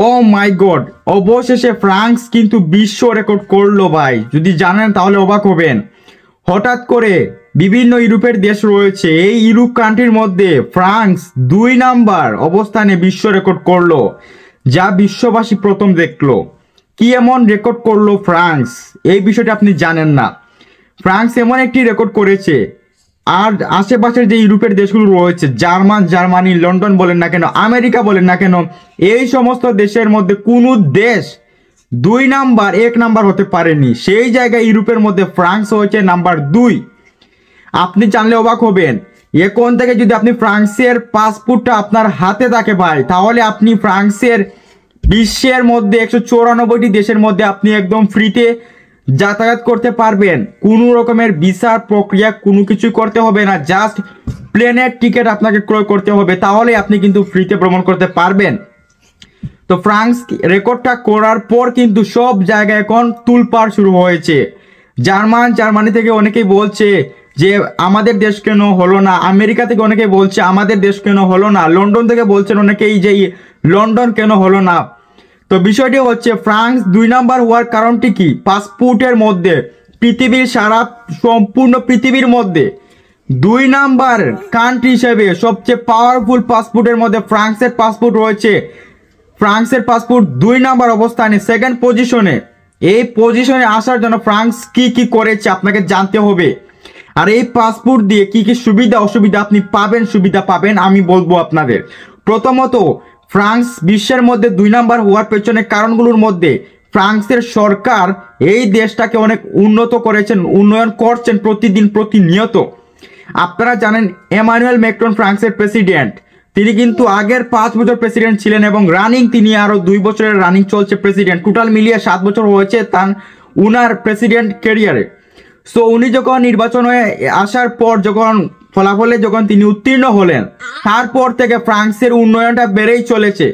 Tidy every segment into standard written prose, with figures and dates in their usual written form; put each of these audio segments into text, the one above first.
ও মাই god, অবশেষে France কিন্তু বিশ্ব রেকর্ড করলো ভাই। যদি জানেন তাহলে অবাক হবেন। হঠাৎ করে বিভিন্ন ইউরোপের দেশ রয়েছে, এই ইউরোপ কান্ট্রির মধ্যে ফ্রান্স 2 নাম্বার অবস্থানে বিশ্ব রেকর্ড করলো, যা বিশ্ববাসী প্রথম দেখলো। কি এমন রেকর্ড করলো ফ্রান্স, এই বিষয়টা আপনি জানেন না। ফ্রান্স এমন একটি রেকর্ড করেছে, আর আশেপাশের যে ইউরোপের দেশগুলো রয়েছে, জার্মানি, লন্ডন বলেন না কেন, আমেরিকা বলেন না কেন, এই সমস্ত দেশের মধ্যে কোনো দেশ 2 নাম্বার 1 নাম্বার হতে পারেনি। সেই জায়গায় ইউরোপের মধ্যে ফ্রান্স হয়েছে নাম্বার 2। আপনি জানলে অবাক হবেন। এখন থেকে যদি আপনি ফ্রান্সের পাসপোর্টটা আপনার হাতে থাকে ভাই, তাহলে আপনি ফ্রান্সের বিশ্বের মধ্যে 194টি দেশের মধ্যে আপনি একদম ফ্রিতে যাতায়াত করতে পারবেন। কোনো রকমের ভিসার প্রক্রিয়া কোনো কিছু করতে হবে না, জাস্ট প্লেনের টিকিট আপনাকে ক্রয় করতে হবে, তাহলে আপনি কিন্তু ফ্রিতে ভ্রমণ করতে পারবেন। তো ফ্রান্স রেকর্ডটা করার পর কিন্তু সব জায়গায় এখন তুলপাড় শুরু হয়েছে। জার্মানি থেকে অনেকেই বলছে যে আমাদের দেশ কেন হলো না, আমেরিকা থেকে অনেকেই বলছে আমাদের দেশ কেন হলো না, লন্ডন থেকে বলছেন অনেকেই যে লন্ডন কেন হলো না। তো বিষয়টি হচ্ছে ফ্রান্স 2 নাম্বার হওয়ার কারণটি কি? পাসপোর্টের মধ্যে পৃথিবীর সম্পূর্ণ পৃথিবীর মধ্যে 2 নাম্বার কান্ট্রি হিসেবে সবচেয়ে পাওয়ারফুল পাসপোর্টের মধ্যে ফ্রান্সের পাসপোর্ট রয়েছে। ফ্রান্সের পাসপোর্ট 2 নাম্বার অবস্থানে, সেকেন্ড পজিশনে। এই পজিশনে আসার জন্য ফ্রান্স কি কি করেছে আপনাকে জানতে হবে। আর এই পাসপোর্ট দিয়ে কি কি সুবিধা অসুবিধা আপনি পাবেন, সুবিধা পাবেন আমি বলবো আপনাদের। প্রথমত, ফ্রান্স বিশ্বের মধ্যে 2 নাম্বার হওয়ার পেছনে কারণগুলোর মধ্যে ফ্রান্সের সরকার এই দেশটাকে অনেক উন্নত করেছেন, উন্নয়ন করছেন প্রতিদিন প্রতিনিয়ত। আপনারা জানেন এমানুয়েল ম্যাক্রন ফ্রান্সের প্রেসিডেন্ট, তিনি কিন্তু আগের 5 বছর প্রেসিডেন্ট ছিলেন এবং রানিং তিনি আরো 2 বছরের রানিং চলছে প্রেসিডেন্ট। টোটাল মিলিয়ে 7 বছর হয়েছে তার উনার প্রেসিডেন্ট ক্যারিয়ারে। সো উনি যখন নির্বাচনে আসার পর যখন ফলাফলে যখন তিনি উত্তীর্ণ হলেন, তারপর থেকে ফ্রান্সের উন্নয়নটা বেড়েই চলেছে।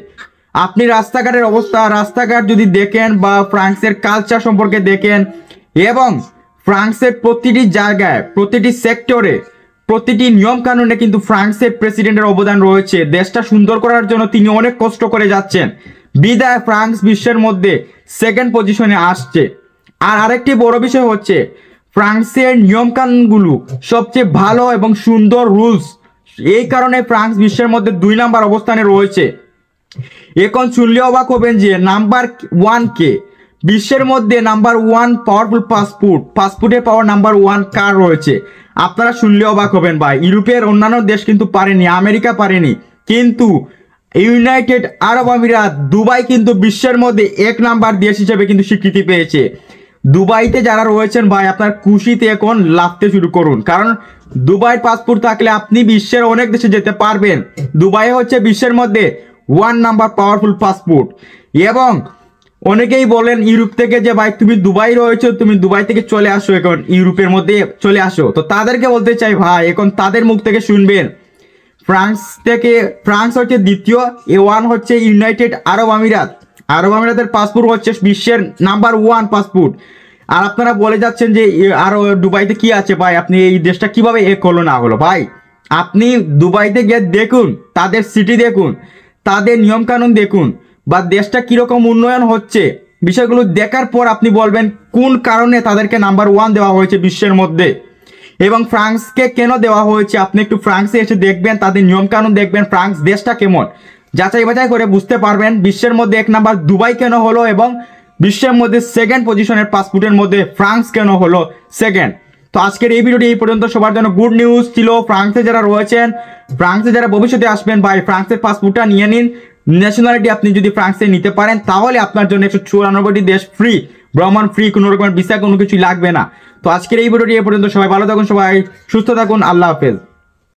আপনি রাস্তাঘাটের অবস্থা, রাস্তাঘাট যদি দেখেন বা ফ্রান্সের কালচার সম্পর্কে দেখেন, এবং ফ্রান্সের প্রতিটি জায়গায়, প্রতিটি সেক্টরে, প্রতিটি নিয়ম কানুনে কিন্তু ফ্রান্সের প্রেসিডেন্টের অবদান রয়েছে। দেশটা সুন্দর করার জন্য তিনি অনেক কষ্ট করে যাচ্ছেন, বিদায় ফ্রান্স বিশ্বের মধ্যে সেকেন্ড পজিশনে আসছে। আর আরেকটি বড় বিষয় হচ্ছে ফ্রান্সের নিয়মকানুনগুলো সবচেয়ে ভালো এবং সুন্দর রুলস, এই কারণে ফ্রান্স বিশ্বের মধ্যে 2 নাম্বার অবস্থানে রয়েছে। এখন শুনলে অবাক হবেন যে নাম্বার 1 কে, বিশ্বের মধ্যে নাম্বার 1 পাওয়ারফুল পাসপোর্টের পাওয়ার নাম্বার 1 কার রয়েছে। আপনারা শুনলে অবাক হবেন ভাই। ইউরোপের অন্যান্য দেশ কিন্তু পারেনি, আমেরিকা পারেনি, কিন্তু ইউনাইটেড আরব আমিরাত, দুবাই কিন্তু বিশ্বের মধ্যে 1 নাম্বার দেশ হিসেবে কিন্তু স্বীকৃতি পেয়েছে। দুবাইতে যারা রয়েছেন ভাই, আপনার খুশিতে এখন লাফতে শুরু করুন, কারণ দুবাইয়ের পাসপোর্ট থাকলে আপনি বিশ্বের অনেক দেশে যেতে পারবেন। দুবাই হচ্ছে বিশ্বের মধ্যে 1 নাম্বার পাওয়ারফুল পাসপোর্ট। এবং অনেকেই বলেন ইউরোপ থেকে যে ভাই তুমি দুবাই রয়েছো, তুমি দুবাই থেকে চলে আসো, এখন ইউরোপের মধ্যে চলে আসো। তো তাদেরকে বলতে চাই ভাই, এখন তাদের মুখ থেকে শুনবেন ফ্রান্স হচ্ছে দ্বিতীয়, A1 হচ্ছে ইউনাইটেড আরব আমিরাত। আরব আমিরাতের পাসপোর্ট হচ্ছে বিশ্বের নাম্বার 1 পাসপোর্ট। আর আপনারা বলে যাচ্ছেন যে আরো দুবাইতে কি আছে ভাই, আপনি এই দেশটা কিভাবে এক হলো না হলো। ভাই আপনি দুবাইতে গিয়ে দেখুন, তাদের সিটি দেখুন, তাদের নিয়মকানুন দেখুন, বা দেশটা কিরকম উন্নয়ন হচ্ছে, বিষয়গুলো দেখার পর আপনি বলবেন কোন কারণে তাদেরকে নাম্বার 1 দেওয়া হয়েছে বিশ্বের মধ্যে, এবং ফ্রান্সকে কেন দেওয়া হয়েছে। আপনি একটু ফ্রান্সে এসে দেখবেন, তাদের নিয়মকানুন দেখবেন, ফ্রান্স দেশটা কেমন, যাচাই বাছাই করে বুঝতে পারবেন বিশ্বের মধ্যে 1 নাম্বার দুবাই কেন হলো, এবং বিশ্বের মধ্যে সেকেন্ড পজিশনের পাসপোর্টের মধ্যে ফ্রান্স কেন হলো সেকেন্ড। তো আজকের এই ভিডিওটি এই পর্যন্ত। সবার জন্য গুড নিউজ ছিল, ফ্রান্সে যারা রয়েছেন, ফ্রান্সে যারা ভবিষ্যতে আসবেন ভাই, ফ্রান্সের পাসপোর্টটা নিয়ে নিন। ন্যাশনালিটি আপনি যদি ফ্রান্সে নিতে পারেন, তাহলে আপনার জন্য 194টি দেশ ফ্রি, ভ্রমণ ফ্রি, কোনো রকমের ভিসা কোনো কিছু লাগবে না। তো আজকের এই ভিডিওটি এই পর্যন্ত। সবাই ভালো থাকুন, সবাই সুস্থ থাকুন, আল্লাহ হাফেজ।